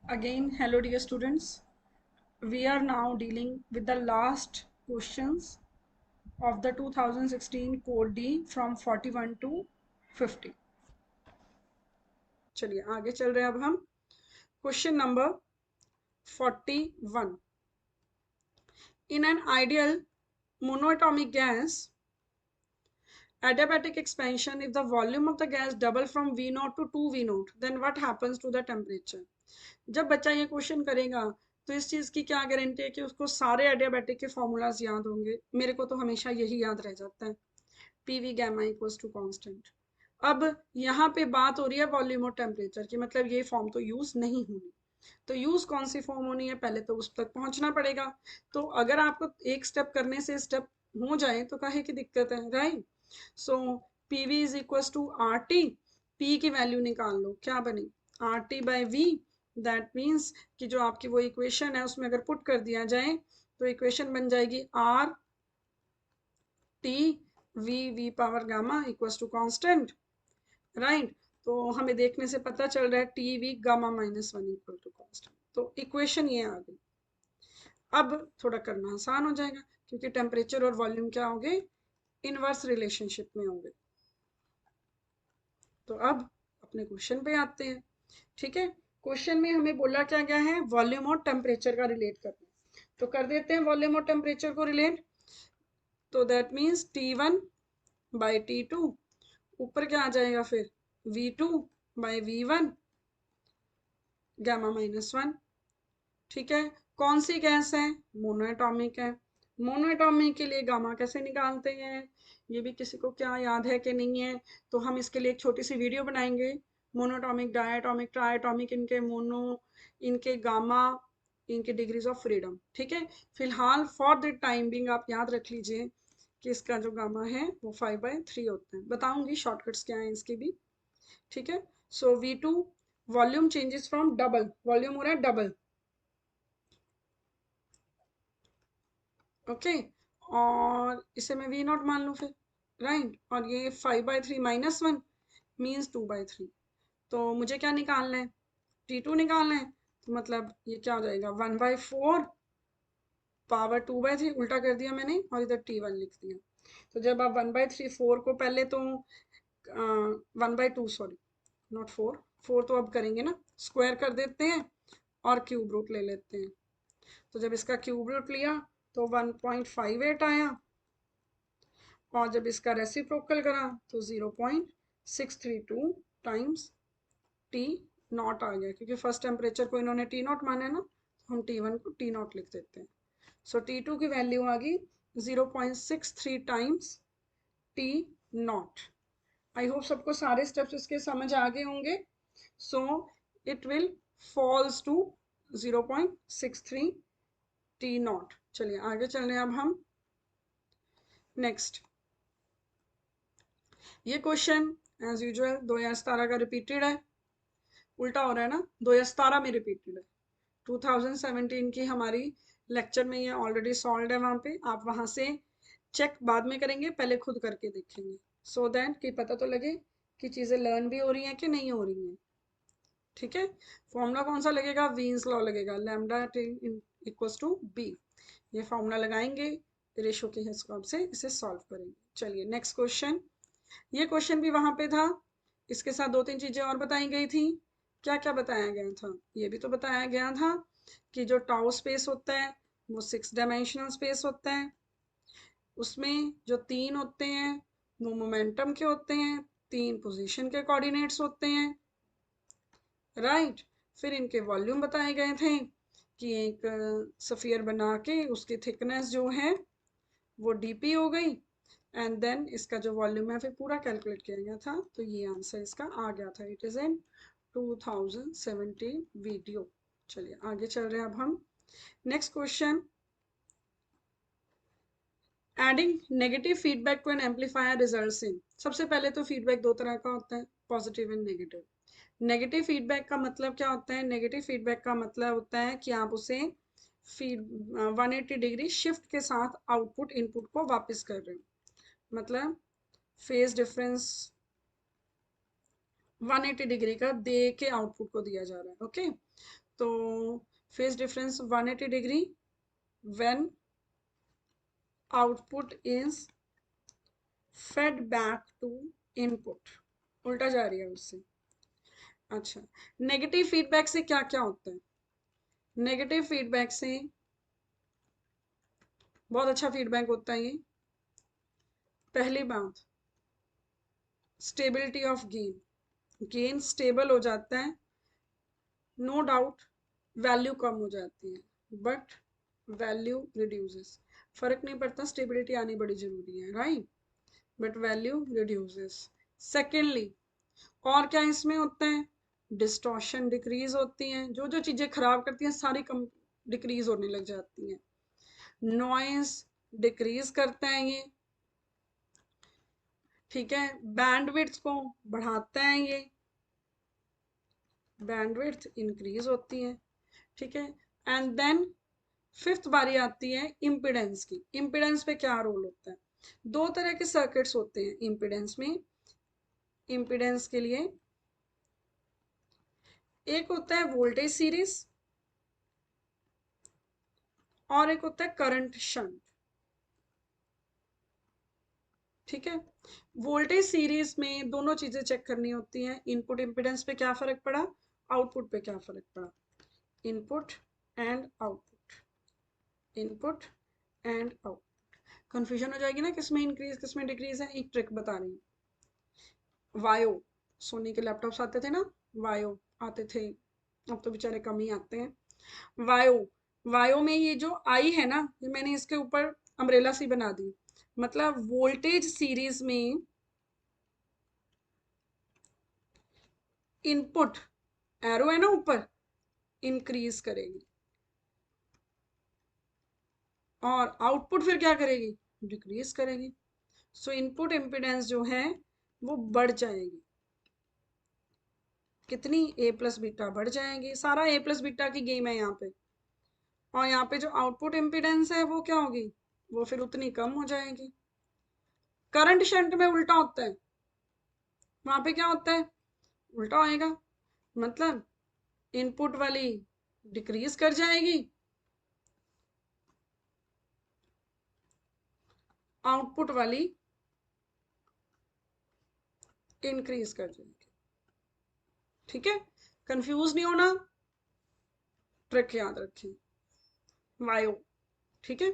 Again, hello dear students. We are now dealing with the last questions of the 2016 Code D from 41 to 50. चलिए आगे चल रहे हैं अब हम question number 41. In an ideal monoatomic gas, adiabatic expansion, if the volume of the gas double from V0 to 2V0, then what happens to the temperature? जब बच्चा ये क्वेश्चन करेगा तो इस चीज की क्या गारंटी है कि उसको सारे एडियाबैटिक के फॉर्मूलाज याद होंगे। मेरे को तो हमेशा यही याद रह जाता है, PV gamma equals to constant. अब यहाँ पे बात हो रही है वॉल्यूम और टेम्परेचर की, मतलब ये फॉर्म तो यूज नहीं होनी। तो यूज कौन सी फॉर्म होनी है, पहले तो उस तक पहुंचना पड़ेगा। तो अगर आपको एक स्टेप करने से स्टेप हो जाए तो काहे की दिक्कत है, right. So PV is equal to R T. P की वैल्यू निकाल लो, क्या बनी R T by V. That means कि जो आपकी वो इक्वेशन है उसमें अगर पुट कर दिया जाए तो इक्वेशन बन जाएगी R T V power gamma equals to constant, right. तो हमें देखने से पता चल रहा है T V gamma minus one equal to constant. तो इक्वेशन ये आ गई। अब थोड़ा करना आसान हो जाएगा क्योंकि टेम्परेचर और वॉल्यूम क्या होंगे, इनवर्स रिलेशनशिप में होंगे। तो अब अपने क्वेश्चन पे आते हैं। ठीक है, क्वेश्चन में हमें बोला क्या गया है, वॉल्यूम और टेम्परेचर का रिलेट करना। तो कर देते हैं वॉल्यूम और टेम्परेचर को रिलेट। तो that means T1 by T2, ऊपर क्या आ जाएगा फिर V2 by V1 gamma minus one. ठीक है, कौन सी गैस है, मोनोएटॉमिक है। मोनोएटॉमिक के लिए गामा कैसे निकालते हैं, ये भी किसी को क्या याद है कि नहीं है। तो हम इसके लिए एक छोटी सी वीडियो बनाएंगे। मोनोटॉमिक, डायटॉमिक, ट्राइटॉमिक, इनके मोनो, इनके गामा, इनके डिग्रीज ऑफ फ्रीडम। ठीक है, फिलहाल फॉर द टाइम बिंग आप याद रख लीजिए कि इसका जो गामा है वो 5/3 होता है। बताऊंगी शॉर्टकट्स क्या है इसकी भी। ठीक है, सो V2 volume changes from double, volume हो रहा है डबल, ओके। और इसे मैं V0 मान लूँ फिर, राइट। और ये 5/3 माइनस वन मीन्स 2/3। तो मुझे क्या निकालना है, T2 निकालना है। तो मतलब ये क्या हो जाएगा 1/4 पावर 2/3, उल्टा कर दिया मैंने और इधर T1 लिख दिया। तो जब आप 1/3 4 को पहले तो 1/2 सॉरी नॉट 4, 4 तो अब करेंगे ना, स्क्वायर कर देते हैं और क्यूब रूट ले लेते हैं। तो जब इसका क्यूब रूट लिया तो 1.58 आया, और जब इसका रेसिप्रोकल करा तो 0.632 टाइम्स टी नॉट आ गया, क्योंकि फर्स्ट टेम्परेचर को इन्होंने टी नॉट माना है ना, तो हम T1 को टी नॉट लिख देते हैं। सो T2 की वैल्यू आ गई 0.63 times T naught. I hope सबको सारे स्टेप्स इसके समझ आ गए होंगे। So it will falls to 0.63 T naught. चलिए आगे चल रहे हैं अब हम नेक्स्ट। ये क्वेश्चन एज यूजुअल 2017 का रिपीटेड है, उल्टा हो रहा है ना, 2017 में रिपीटेड है। 2017 की हमारी लेक्चर में ये ऑलरेडी सॉल्व है, वहां पे आप वहां से चेक बाद में करेंगे, पहले खुद करके देखेंगे सो दैट कि पता तो लगे कि चीजें लर्न भी हो रही हैं कि नहीं हो रही हैं। ठीक है, फॉर्मूला कौन सा लगेगा, वीन्स लॉ लगेगा, लैम्डा इक्वल्स टू बी। ये फॉर्मूला लगाएंगे, रेशो के हिसाब से इसे सॉल्व करेंगे। चलिए नेक्स्ट क्वेश्चन। ये क्वेश्चन भी वहां पे था, इसके साथ दो तीन चीजें और बताई गई थी। क्या क्या बताया गया था, ये भी तो बताया गया था कि जो टाउ स्पेस होता है वो 6 डायमेंशनल स्पेस होता है, उसमें जो तीन होते हैं वो मोमेंटम के होते हैं, तीन पोजीशन के कोऑर्डिनेट्स होते हैं, राइट। फिर इनके वॉल्यूम बताए गए थे कि एक सफियर बना के उसकी थिकनेस जो है वो डीपी हो गई, एंड देन इसका जो वॉल्यूम है फिर पूरा कैलकुलेट किया गया था। तो ये आंसर इसका आ गया था, इट इज इन 2017 वीडियो। चलिए आगे चल रहे हैं अब हम next question. Adding negative feedback to an amplifier results in. सबसे पहले तो फीडबैक दो तरह का होता है, positive and negative. Negative feedback का मतलब क्या होता है, नेगेटिव फीडबैक का मतलब होता है कि आप उसे फीड 180 डिग्री शिफ्ट के साथ आउटपुट इनपुट को वापस कर रहे हो, मतलब फेज डिफरेंस 180 डिग्री का दे के आउटपुट को दिया जा रहा है, ओके। तो phase difference 180 degree when output is fed back to input, उल्टा जा रही है उससे। अच्छा, नेगेटिव फीडबैक से क्या क्या होता है? नेगेटिव फीडबैक से बहुत अच्छा फीडबैक होता है ये। पहली बात, stability of gain, gain stable हो जाता है, नो डाउट वैल्यू कम हो जाती है बट वैल्यू रिड्यूसेस, फर्क नहीं पड़ता, स्टेबिलिटी आनी बड़ी जरूरी है, right, but value reduces. Secondly, और क्या इसमें होता है? डिस्टॉर्शन डिक्रीज होती है, जो जो चीजें खराब करती हैं सारी कम डिक्रीज होने लग जाती हैं। नॉइज डिक्रीज करता है ये, ठीक है। बैंडविड्थ को बढ़ाता है ये, बैंडविड्थ इंक्रीज होती है, ठीक है। एंड देन फिफ्थ बारी आती है इम्पिडेंस की। इम्पिडेंस पे क्या रोल होता है? दो तरह के सर्किट्स होते हैं इम्पिडेंस में। इम्पिडेंस के लिए एक होता है वोल्टेज सीरीज और एक होता है करंट शंट, ठीक है। वोल्टेज सीरीज में दोनों चीजें चेक करनी होती हैं, इनपुट इम्पिडेंस पे क्या फर्क पड़ा, आउटपुट पे क्या फर्क पड़ा, input and output, input and output. Confusion हो जाएगी ना किसमें इंक्रीज किसमें डिक्रीज है। एक ट्रिक बता रही हूँ, वायो, सोनी के लैपटॉप्स आते थे ना, वायो आते थे, अब तो बेचारे कम ही आते हैं। वायो, वायो में ये जो आई है ना, ये मैंने इसके ऊपर अम्ब्रेला सी बना दी, मतलब वोल्टेज सीरीज में इनपुट, एरो है ना ऊपर, इंक्रीज करेगी और आउटपुट फिर क्या करेगी, डिक्रीज करेगी। सो इनपुट इम्पिडेंस जो है वो बढ़ जाएगी, कितनी, ए प्लस बीटा बढ़ जाएगी। सारा ए प्लस बीटा की गेम है यहाँ पे। और यहाँ पे जो आउटपुट इम्पिडेंस है वो क्या होगी, वो फिर उतनी कम हो जाएगी। करंट शंट में उल्टा होता है, वहां पे क्या होता है, उल्टा होएगा, मतलब इनपुट वाली डिक्रीज कर जाएगी, आउटपुट वाली इंक्रीज कर जाएगी, ठीक है। कंफ्यूज नहीं होना, ट्रिक याद रखें, वायो, ठीक है।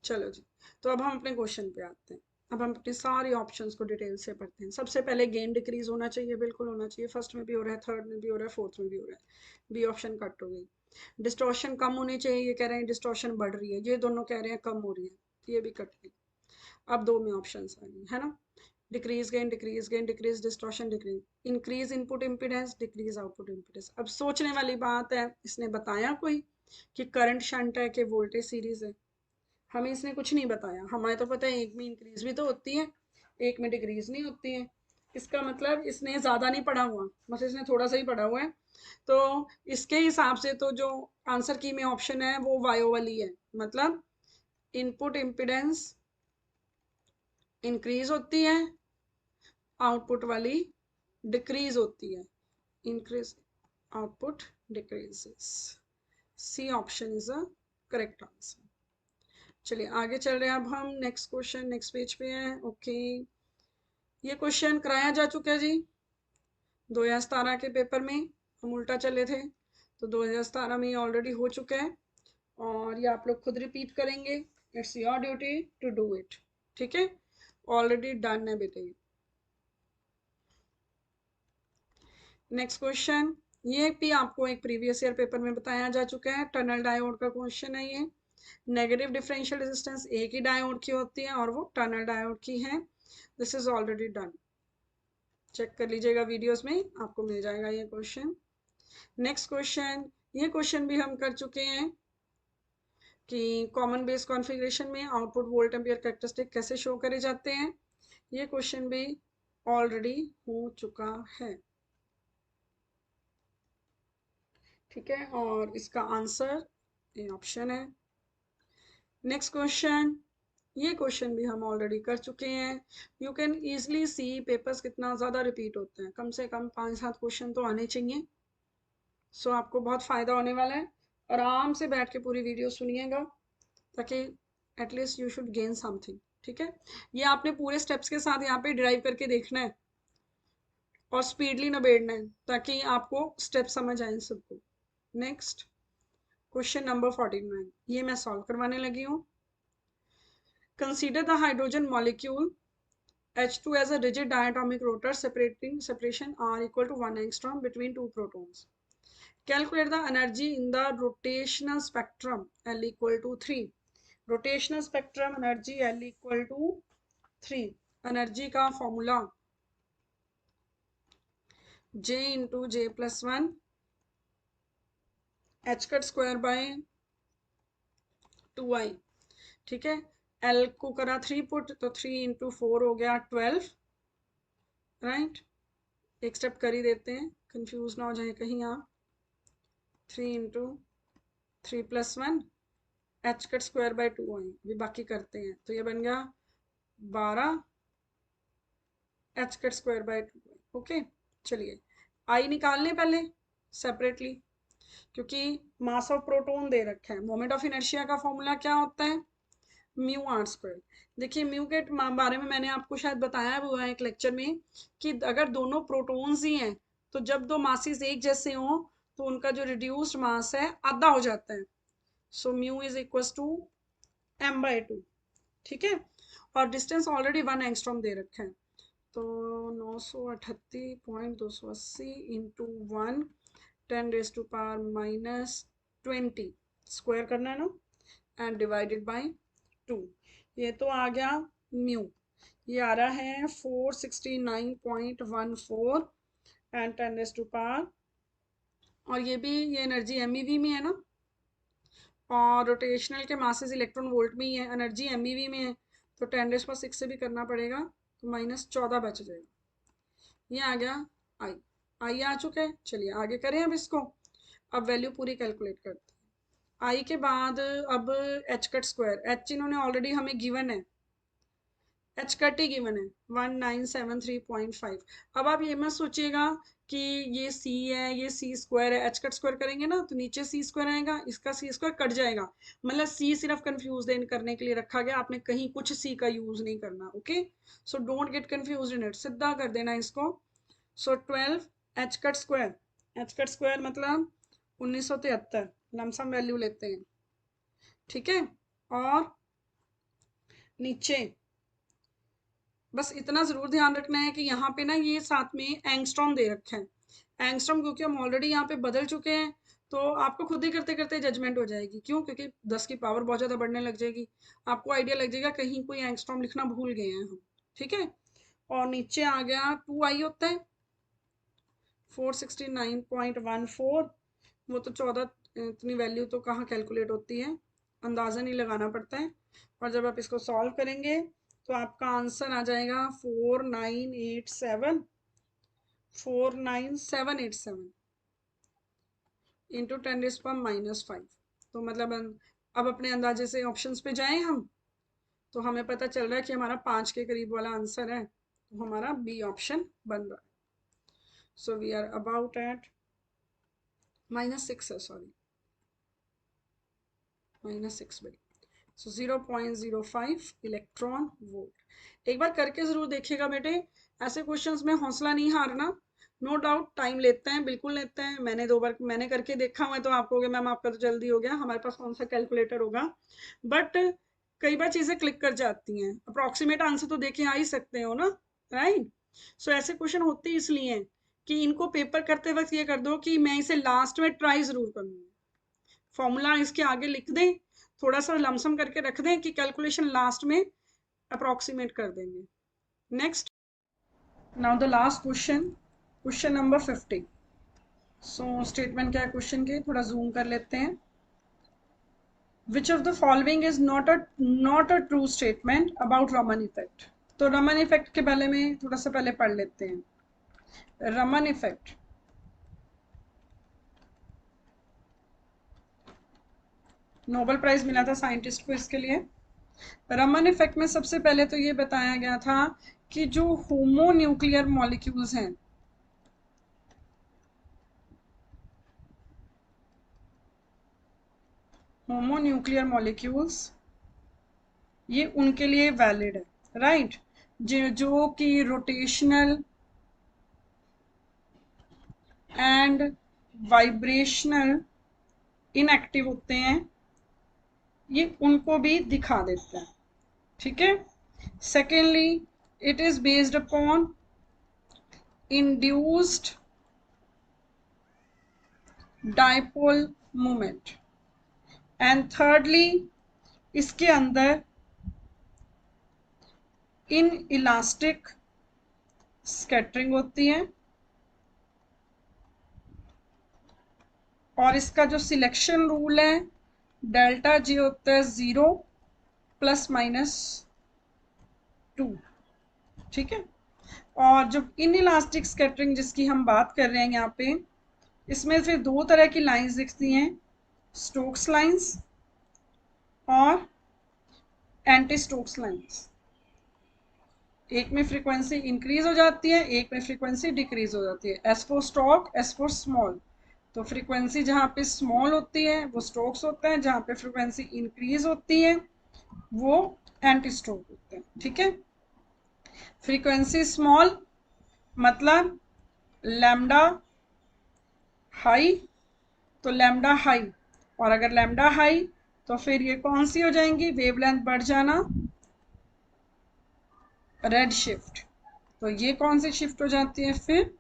चलो जी, तो अब हम अपने क्वेश्चन पे आते हैं। अब हम अपने सारे ऑप्शंस को डिटेल से पढ़ते हैं। सबसे पहले गेन डिक्रीज होना चाहिए, बिल्कुल होना चाहिए, फर्स्ट में भी हो रहा है, थर्ड में भी हो रहा है, फोर्थ में भी हो रहा है, बी ऑप्शन कट हो गई। डिस्टॉर्शन कम होनी चाहिए, ये कह रहे हैं डिस्टॉर्शन बढ़ रही है, ये दोनों कह रहे हैं कम हो रही है, ये भी कट गई। अब दो में ऑप्शन आ गई है ना, decrease gain decrease gain decrease distortion decrease, increase input impedance decrease output impedance. अब सोचने वाली बात है, इसने बताया कोई कि करंट शंट है कि वोल्टेज सीरीज है? हमें इसने कुछ नहीं बताया। हमें तो पता है एक में इंक्रीज भी तो होती है, एक में डिक्रीज नहीं होती है। इसका मतलब इसने ज्यादा नहीं पढ़ा हुआ, बस इसने थोड़ा सा ही पढ़ा हुआ है। तो इसके हिसाब से तो जो आंसर की में ऑप्शन है वो वायो वाली है, मतलब इनपुट इम्पिडेंस इंक्रीज होती है, आउटपुट वाली डिक्रीज होती है, increase output decreases. C option is a correct answer. चलिए आगे चल रहे हैं, अब हम नेक्स्ट क्वेश्चन नेक्स्ट पेज पे हैं। ओके, ये क्वेश्चन कराया जा चुका है जी 2017 के पेपर में, हम उल्टा चले थे, तो 2017 में ये ऑलरेडी हो चुका है और ये आप लोग खुद रिपीट करेंगे, it's your duty to do it, ठीक है, ऑलरेडी डन है बेटे। नेक्स्ट क्वेश्चन, ये भी आपको एक प्रीवियस ईयर पेपर में बताया जा चुका है, टनल डायोड का क्वेश्चन है ये। नेगेटिव डिफरेंशियल रेजिस्टेंस एक ही डायोड की होती है और वो टनल डायोड की है। This is already done, check कर लीजिएगा वीडियोस में, आपको मिल जाएगा ये क्वेश्चन। नेक्स्ट क्वेश्चन, ये क्वेश्चन भी हम कर चुके हैं कि कॉमन बेस कॉन्फ़िगरेशन में आउटपुट वोल्ट एम्पियर कैरेक्टरिस्टिक कैसे शो करे जाते हैं, ये क्वेश्चन भी ऑलरेडी हो चुका है, ठीक है, और इसका आंसर ये ऑप्शन है। नेक्स्ट क्वेश्चन, ये क्वेश्चन भी हम ऑलरेडी कर चुके हैं। You can easily see papers कितना ज़्यादा रिपीट होते हैं, कम से कम 5-7 क्वेश्चन तो आने चाहिए, सो आपको बहुत फ़ायदा होने वाला है। आराम से बैठ के पूरी वीडियो सुनिएगा ताकि at least you should gain something. ठीक है, ये आपने पूरे स्टेप्स के साथ यहाँ पे ड्राइव करके देखना है और स्पीडली निबेड़ना है ताकि आपको स्टेप समझ आए सबको। नेक्स्ट क्वेश्चन नंबर 49, ये मैं सॉल्व करवाने लगी हूँ। Consider the hydrogen molecule H2 as a rigid diatomic rotor separation R equal to 1 angstrom between two protons. Calculate the energy in the rotational spectrum L equal to 3. Rotational spectrum energy L equal to 3. Energy का formula J into J plus 1 H cut square by 2I। ठीक है, L को करा 3 put तो 3 into 4 हो गया 12, right. एक step कर ही देते हैं, कंफ्यूज ना हो जाए कहीं आप। 3 into 3 plus 1 H cut square by 2I, भी बाकी करते हैं तो ये बन गया 12 H cut square by 2I। Okay, चलिए I निकाल लें पहले सेपरेटली, क्योंकि मास ऑफ प्रोटॉन दे रखा है। मोमेंट ऑफ इनर्शिया का फॉर्मूला क्या होता है, म्यू आर स्क्वायर। देखिए म्यू के बारे में मैंने आपको शायद बताया हुआ है एक लेक्चर में कि अगर दोनों प्रोटॉन्स ही हैं तो जब दो मासेस एक जैसे हों तो उनका जो रिड्यूस्ड मास है आधा हो जाता है। So mu is equal to m/2। ठीक है, और डिस्टेंस ऑलरेडी 1 एंगस्ट्रॉम दे रखा है तो 938.280 इंटू 1 10⁻⁻20 स्क्वायर करना है ना, एंड डिवाइडेड बाय 2। ये तो आ गया म्यू, ये आ रहा है 469.14 एंड 10⁻, और ये भी ये एनर्जी MeV में है ना, और रोटेशनल के मासेस इलेक्ट्रॉन वोल्ट में ही है, एनर्जी MeV में है तो 10⁻6 से भी करना पड़ेगा तो -14 बच जाएगा। ये आ गया आई आ चुका है। चलिए आगे करें अब इसको, अब वैल्यू पूरी कैलकुलेट करते हैं। आई के बाद अब एच कट स्क्वायर, एच इन्होंने ऑलरेडी हमें गिवन है, एच कट ही गिवन है 1973.5। अब आप ये मत सोचिएगा कि ये सी है ये सी स्क्वायर है, एच कट स्क्वायर करेंगे ना तो नीचे सी स्क्वायर आएगा, इसका सी स्क्वायर कट जाएगा, मतलब सी सिर्फ कंफ्यूज करने के लिए रखा गया, आपने कहीं कुछ सी का यूज नहीं करना। Okay, so don't get confuse in it, सीधा कर देना इसको। सो 12 H cut square, H cut square मतलब 1973 लमसम वैल्यू लेते हैं। ठीक है, और नीचे बस इतना जरूर ध्यान रखना है कि यहाँ पे ना ये साथ में एंगस्ट्रॉम दे रखा है। एंगस्ट्रॉम क्योंकि हम ऑलरेडी यहाँ पे बदल चुके हैं तो आपको खुद ही करते करते जजमेंट हो जाएगी। क्यों, क्योंकि 10 की पावर बहुत ज़्यादा बढ़ने लग जाएगी, आपको आइडिया लग जाएगा कहीं कोई एंगस्ट्रॉम लिखना भूल गए हैं हम। ठीक है, और नीचे आ गया 2I होता है 469.14, वो तो 14, इतनी वैल्यू तो कहाँ कैलकुलेट होती है, अंदाज़ा नहीं लगाना पड़ता है। और जब आप इसको सॉल्व करेंगे तो आपका आंसर आ जाएगा 49787 इंटू 10⁻⁻5। तो मतलब अब अपने अंदाजे से ऑप्शंस पे जाएं हम तो हमें पता चल रहा है कि हमारा 5 के करीब वाला आंसर है, तो हमारा बी ऑप्शन बन रहा है। So we are about at -6 है, sorry -6 by, so 0.05 electron volt. एक बार करके जरूर देखिएगा बेटे, ऐसे क्वेश्चंस में हौसला नहीं हारना। नो डाउट टाइम लेते हैं, बिल्कुल लेते हैं, मैंने 2 बार मैंने करके देखा हुआ है तो आप कहोगे मैम आपका तो जल्दी हो गया, हमारे पास कौन सा कैलकुलेटर होगा, बट कई बार चीजें क्लिक कर जाती हैं। अप्रॉक्सीमेट आंसर तो देखे आ ही सकते हो ना, राइट। सो ऐसे क्वेश्चन होते इसलिए हैं कि इनको पेपर करते वक्त ये कर दो कि मैं इसे लास्ट में ट्राई जरूर करूँगी, फॉर्मूला इसके आगे लिख दें, थोड़ा सा लमसम करके रख दें कि कैलकुलेशन लास्ट में अप्रॉक्सीमेट कर देंगे। Next, now the last question, question number 50। So statement क्या है क्वेश्चन के, थोड़ा जूम कर लेते हैं। Which of the following is not a true statement about Raman effect. तो रमन इफेक्ट के बारे में थोड़ा सा पहले पढ़ लेते हैं। रमन इफेक्ट नोबेल प्राइज मिला था साइंटिस्ट को इसके लिए। रमन इफेक्ट में सबसे पहले तो ये बताया गया था कि जो होमोन्यूक्लियर मॉलिक्यूल्स हैं, होमोन्यूक्लियर मॉलिक्यूल्स, ये उनके लिए वैलिड है, राइट। जो कि रोटेशनल एंड वाइब्रेशनल इनएक्टिव होते हैं, ये उनको भी दिखा देता है, ठीक है। Secondly, it is based upon induced dipole moment, and thirdly इसके अंदर इन इलास्टिक स्कैटरिंग होती है, और इसका जो सिलेक्शन रूल है डेल्टा जी होता है 0 ±2, ठीक है। और जो इन इलास्टिक स्कैटरिंग जिसकी हम बात कर रहे हैं यहाँ पे, इसमें फिर दो तरह की लाइंस दिखती हैं, स्टोक्स लाइंस और एंटी स्टोक्स लाइंस। एक में फ्रीक्वेंसी इंक्रीज हो जाती है, एक में फ्रीक्वेंसी डिक्रीज हो जाती है, S for stock, S for small. तो फ्रीक्वेंसी जहाँ पे स्मॉल होती है वो स्टोक्स होते हैं, जहाँ पे फ्रीक्वेंसी इंक्रीज होती है वो एंटी स्टोक होते हैं, ठीक है। फ्रीक्वेंसी स्मॉल मतलब लैम्डा हाई, तो लैम्डा हाई, और अगर लैम्डा हाई तो फिर ये कौन सी हो जाएंगी, वेवलेंथ बढ़ जाना, रेड शिफ्ट। तो ये कौन सी शिफ्ट हो जाती है, फिर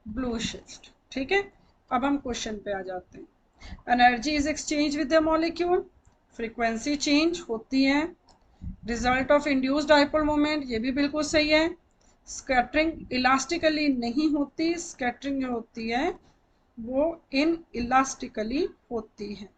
ब्लू शिफ्ट, ठीक है। अब हम क्वेश्चन पे आ जाते हैं। Energy is exchange with the molecule, frequency change होती है, result of induced dipole moment, ये भी बिल्कुल सही है। स्कैटरिंग इलास्टिकली नहीं होती, स्कैटरिंग जो होती है वो इन इलास्टिकली होती है,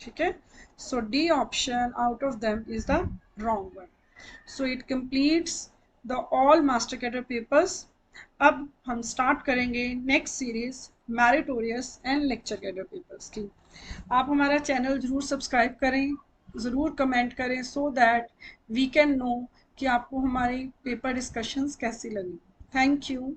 ठीक है। So D option out of them is the wrong one. So it completes the all master cadre papers. अब हम स्टार्ट करेंगे next series meritorious and lecture cadre papers की। आप हमारा चैनल ज़रूर सब्सक्राइब करें, ज़रूर कमेंट करें, so that we can know कि आपको हमारी पेपर डिस्कशंस कैसी लगी। Thank you.